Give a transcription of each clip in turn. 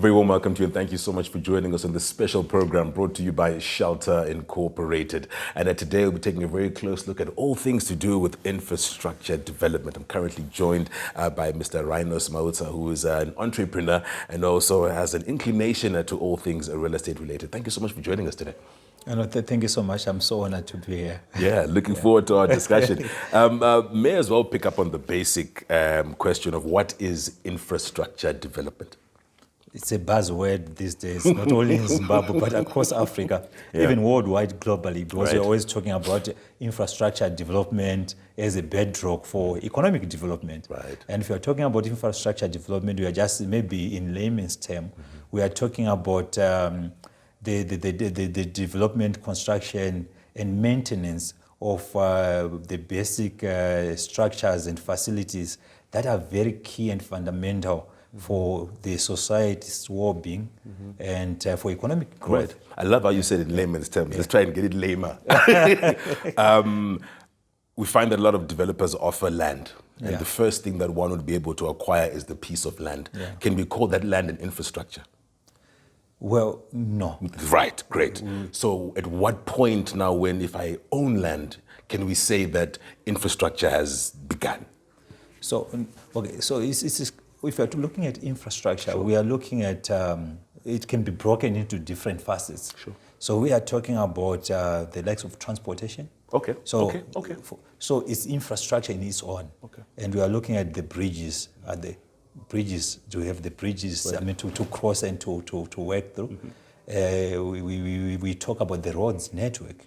Very warm welcome to you, and thank you so much for joining us on this special program brought to you by Shelter Incorporated. And today we'll be taking a very close look at all things to do with infrastructure development. I'm currently joined by Mr. Rinos Mautsa, who is an entrepreneur and also has an inclination to all things real estate related. Thank you so much for joining us today. Thank you so much. I'm so honored to be here. Yeah, looking forward to our discussion. May as well pick up on the basic question of what is infrastructure development? It's a buzzword these days, not only in Zimbabwe, but across Africa, even worldwide, globally, because we're always talking about infrastructure development as a bedrock for economic development. Right. And if you're talking about infrastructure development, we are just, maybe in layman's term, we are talking about the development, construction, and maintenance of the basic structures and facilities that are very key and fundamental for the society's well-being and for economic growth. Right. I love how you said it in layman's terms. Let's try and get it lamer. We find that a lot of developers offer land. And the first thing that one would be able to acquire is the piece of land. Can we call that land an infrastructure? Well, no. Right, great. So at what point now, when if I own land, can we say that infrastructure has begun? So, okay, so if you're looking at infrastructure, we are looking at, it can be broken into different facets. Sure. So we are talking about the likes of transportation. Okay. So, okay. So it's infrastructure in its own. Okay. And we are looking at the bridges. Do we have the bridges? Right. I mean, to cross and to work through. We talk about the roads network.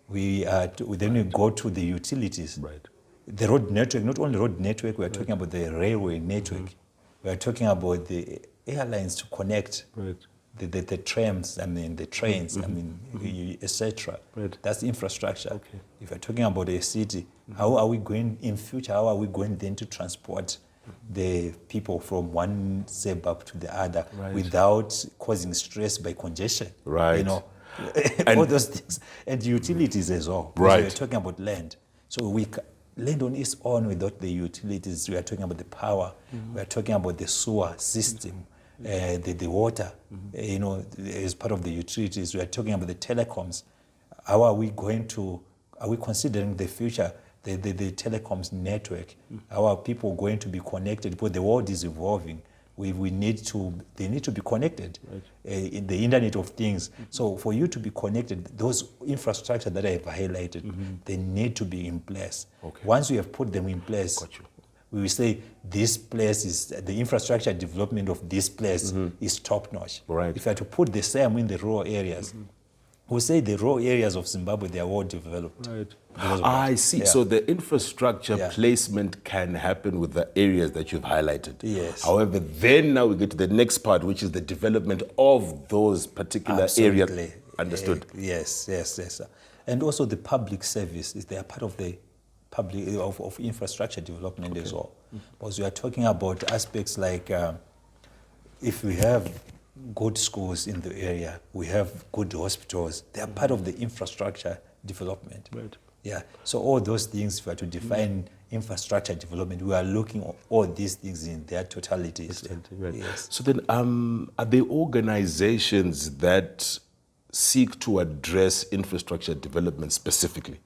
Then we go to the utilities. Right. The road network, not only road network, we are talking about the railway network. We are talking about the airlines to connect the trams, the trains, etc. Right. That's infrastructure. Okay. If you're talking about a city, how are we going in future? How are we going then to transport the people from one suburb to the other without causing stress by congestion? Right. You know, all those things. And utilities as well. Right. We're talking about land. So land on its own without the utilities. We are talking about the power. We are talking about the sewer system, the water. As part of the utilities. We are talking about the telecoms. How are we considering the future, the telecoms network? How are people going to be connected? Because the world is evolving. They need to be connected in the Internet of Things. So for you to be connected, those infrastructure that I have highlighted, they need to be in place. Okay. Once we have put them in place, we will say this place is, the infrastructure development of this place is top-notch. Right. If I had to put the same in the rural areas, we say the rural areas of Zimbabwe, they are well developed. Right. I see. Yeah. So the infrastructure placement can happen with the areas that you've highlighted. Yes. However, then now we get to the next part, which is the development of those particular areas. Understood. Yes. And also the public services, they are part of the public of infrastructure development as well. Because we are talking about aspects like if we have good schools in the area, we have good hospitals, they are part of the infrastructure development. Right. Yeah. So all those things, if we are to define infrastructure development, we are looking at all these things in their totalities. Right. Yes. So then, are there organizations that seek to address infrastructure development specifically?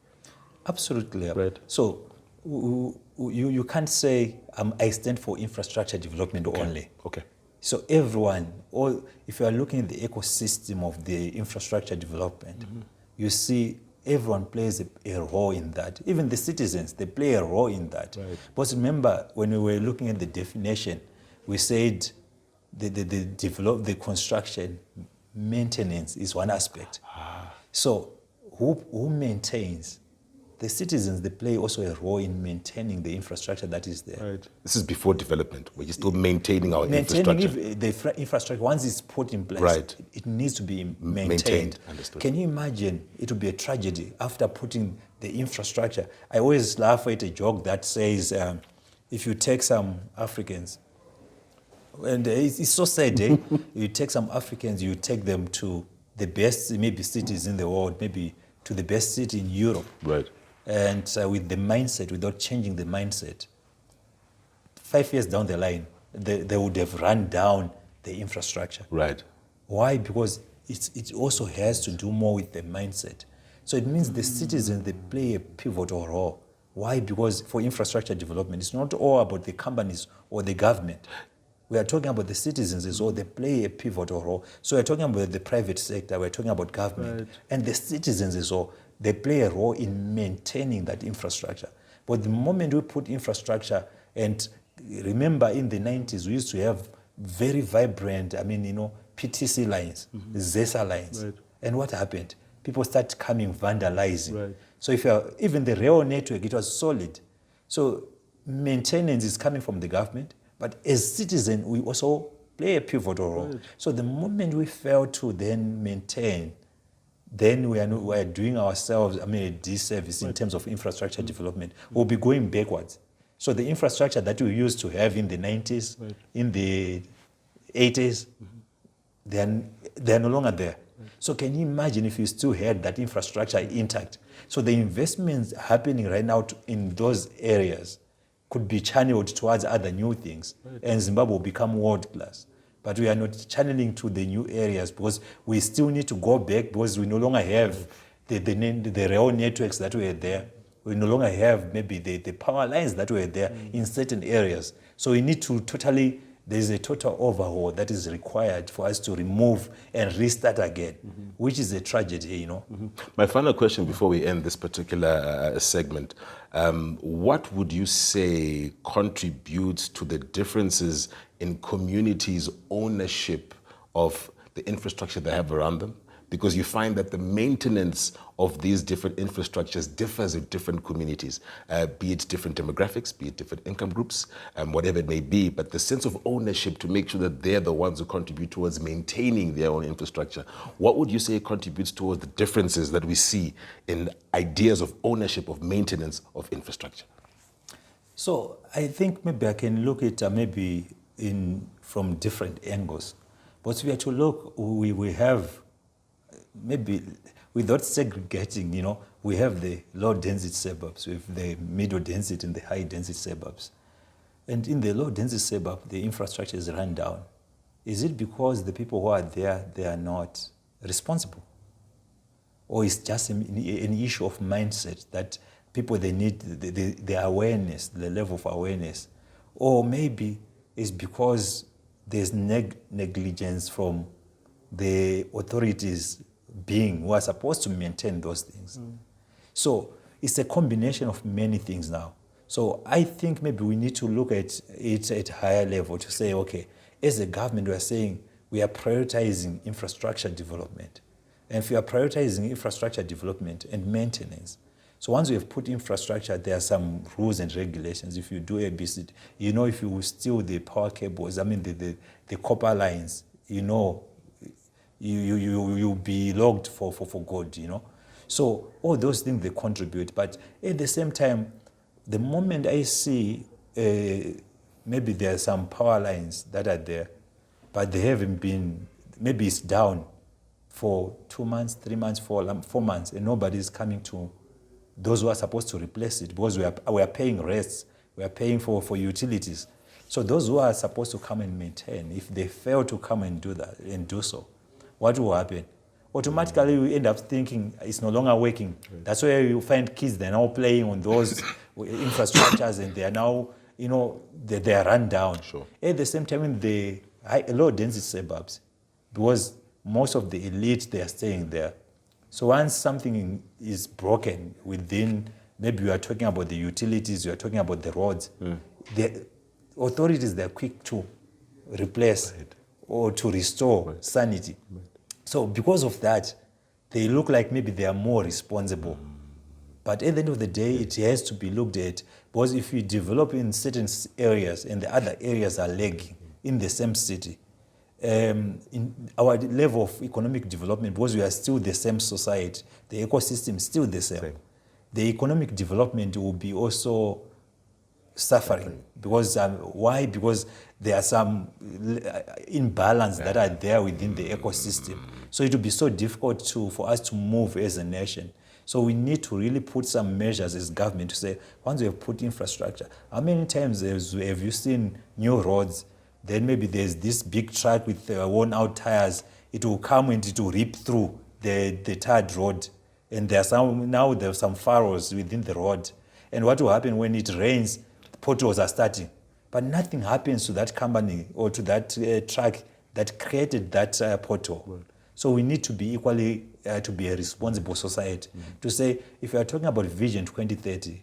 Absolutely. Right. So you can't say I stand for infrastructure development only. Okay. So everyone, or if you are looking at the ecosystem of the infrastructure development, you see everyone plays a role in that. Even the citizens, they play a role in that. Right. But remember, when we were looking at the definition, we said the construction, maintenance is one aspect. So who maintains? The citizens, they play also a role in maintaining the infrastructure that is there. Right. This is before development. We're still maintaining our infrastructure. The infrastructure, once it's put in place, it needs to be maintained. Understood. Can you imagine? It would be a tragedy after putting the infrastructure. I always laugh at a joke that says, if you take some Africans, and it's so sad, you take some Africans, you take them to the best, maybe cities in the world, maybe to the best city in Europe. Right. And with the mindset, without changing the mindset, 5 years down the line, they would have run down the infrastructure. Right. Why? Because it also has to do more with the mindset. So it means the citizens, they play a pivotal role. Why? Because for infrastructure development, it's not all about the companies or the government. We are talking about the citizens as well. They play a pivotal role. So we're talking about the private sector, we're talking about government. Right. And the citizens as well, they play a role in maintaining that infrastructure. But the moment we put infrastructure, and remember in the 90s, we used to have very vibrant, PTC lines, ZESA lines. Right. And what happened? People start coming vandalizing. Right. So even the rail network, it was solid. So maintenance is coming from the government, but as citizens, we also play a pivotal role. Right. So the moment we fail to then maintain, then we are doing ourselves, a disservice in terms of infrastructure development. We'll be going backwards. So the infrastructure that we used to have in the 90s, in the 80s, they're no longer there. So can you imagine if you still had that infrastructure intact? So the investments happening right now in those areas could be channeled towards other new things, and Zimbabwe will become world class. But we are not channeling to the new areas because we still need to go back, because we no longer have the rail networks that were there. We no longer have maybe the power lines that were there in certain areas. So we need to there's a total overhaul that is required for us to remove and restart again, which is a tragedy, My final question before we end this particular segment, what would you say contributes to the differences in communities' ownership of the infrastructure they have around them? Because you find that the maintenance of these different infrastructures differs in different communities, be it different demographics, be it different income groups, whatever it may be. But the sense of ownership to make sure that they're the ones who contribute towards maintaining their own infrastructure. What would you say contributes towards the differences that we see in ideas of ownership, of maintenance of infrastructure? So I think maybe I can look at from different angles. But we have to look, we have, maybe without segregating, we have the low density suburbs, we have the middle density and the high density suburbs. And in the low density suburb, the infrastructure is run down. Is it because the people who are there, they are not responsible? Or it's just an issue of mindset that people, they need the awareness, the level of awareness? Or maybe it's because there's negligence from the authorities who are supposed to maintain those things. So it's a combination of many things now. So I think maybe we need to look at it at a higher level to say, okay, as a government, we are saying we are prioritizing infrastructure development. And if we are prioritizing infrastructure development and maintenance, so once we have put infrastructure, there are some rules and regulations. If you do ABC, if you steal the power cables, the copper lines, you'll be logged for good, So all those things, they contribute. But at the same time, the moment I see maybe there are some power lines that are there, but they haven't been, maybe it's down for 2 months, 3 months, 4 months, and nobody's coming to those who are supposed to replace it, because we are paying rates, we are paying for utilities. So those who are supposed to come and maintain, if they fail to come and do that and do so, what will happen? Automatically, we end up thinking it's no longer working. Right. That's where you find kids, they're now playing on those infrastructures, and they are now, they are run down. Sure. At the same time, in the low density suburbs, because most of the elite, they are staying there. So once something is broken within, maybe we are talking about the utilities, we are talking about the roads, the authorities, they're quick to replace or to restore sanity. So because of that, they look like maybe they are more responsible. But at the end of the day, it has to be looked at, because if you develop in certain areas and the other areas are lagging in the same city, in our level of economic development, because we are still the same society, the ecosystem is still the same. The economic development will be also suffering. Because why? Because there are some imbalance that are there within the ecosystem. So it will be so difficult for us to move as a nation. So we need to really put some measures as government to say, once we have put infrastructure, how many times have you seen new roads Then maybe there's this big truck with worn out tires. It will come and it will rip through the tarred road. And there's some furrows within the road. And what will happen when it rains, potholes are starting. But nothing happens to that company or to that truck that created that pothole. Right. So we need to be equally, to be a responsible society. To say, if you are talking about Vision 2030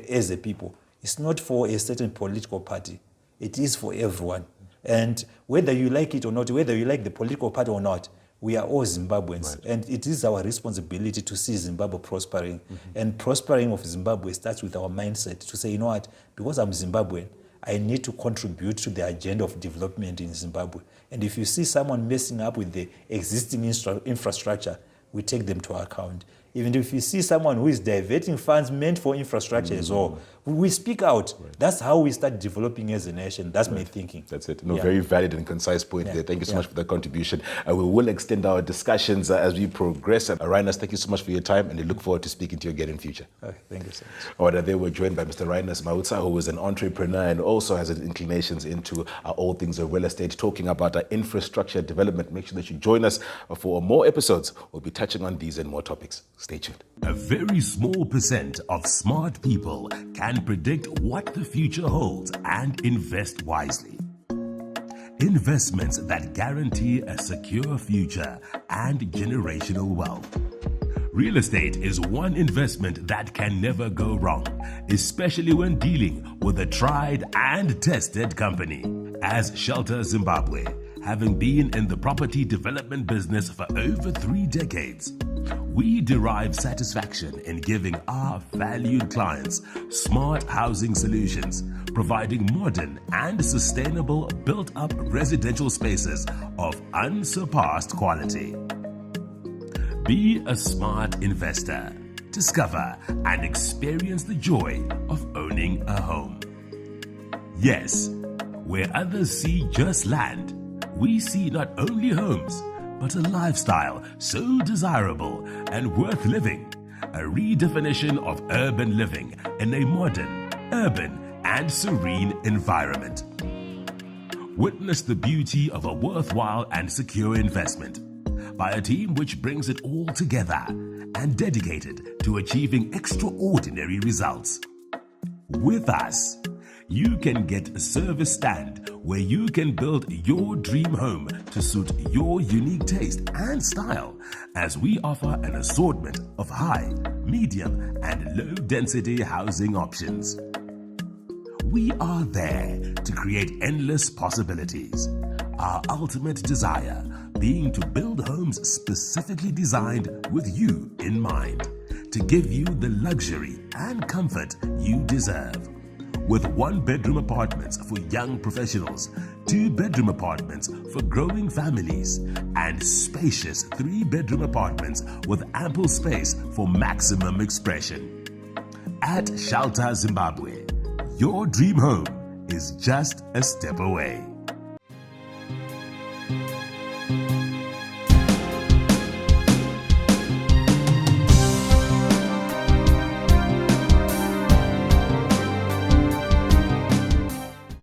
as a people, it's not for a certain political party. It is for everyone. And whether you like it or not, whether you like the political party or not, we are all Zimbabweans. Right. And it is our responsibility to see Zimbabwe prospering. And prospering of Zimbabwe starts with our mindset to say, you know what, because I'm Zimbabwean, I need to contribute to the agenda of development in Zimbabwe. And if you see someone messing up with the existing infrastructure, we take them to account. Even if you see someone who is diverting funds meant for infrastructure as well, we speak out. Right. That's how we start developing as a nation. That's my thinking. That's it. Very valid and concise point there. Thank you so much for that contribution. We will extend our discussions as we progress. Rinos, thank you so much for your time, and we look forward to speaking to you again in future. Okay, thank you so much. All right, they were joined by Mr. Rinos Mautsa, who is an entrepreneur and also has inclinations into all things of real estate, talking about our infrastructure development. Make sure that you join us for more episodes. We'll be touching on these and more topics. Stay tuned. A very small percent of smart people can predict what the future holds and invest wisely. Investments that guarantee a secure future and generational wealth. Real estate is one investment that can never go wrong, especially when dealing with a tried and tested company. As Shelter Zimbabwe, having been in the property development business for over 3 decades, we derive satisfaction in giving our valued clients smart housing solutions, providing modern and sustainable built-up residential spaces of unsurpassed quality. Be a smart investor. Discover and experience the joy of owning a home. Yes, where others see just land, we see not only homes, but a lifestyle so desirable and worth living. A redefinition of urban living in a modern, urban, and serene environment. Witness the beauty of a worthwhile and secure investment by a team which brings it all together and dedicated to achieving extraordinary results. With us, you can get a service stand where you can build your dream home to suit your unique taste and style, as we offer an assortment of high, medium, and low-density housing options. We are there to create endless possibilities. Our ultimate desire being to build homes specifically designed with you in mind, to give you the luxury and comfort you deserve. With 1-bedroom apartments for young professionals, 2-bedroom apartments for growing families, and spacious 3-bedroom apartments with ample space for maximum expression. At Shelter Zimbabwe, your dream home is just a step away.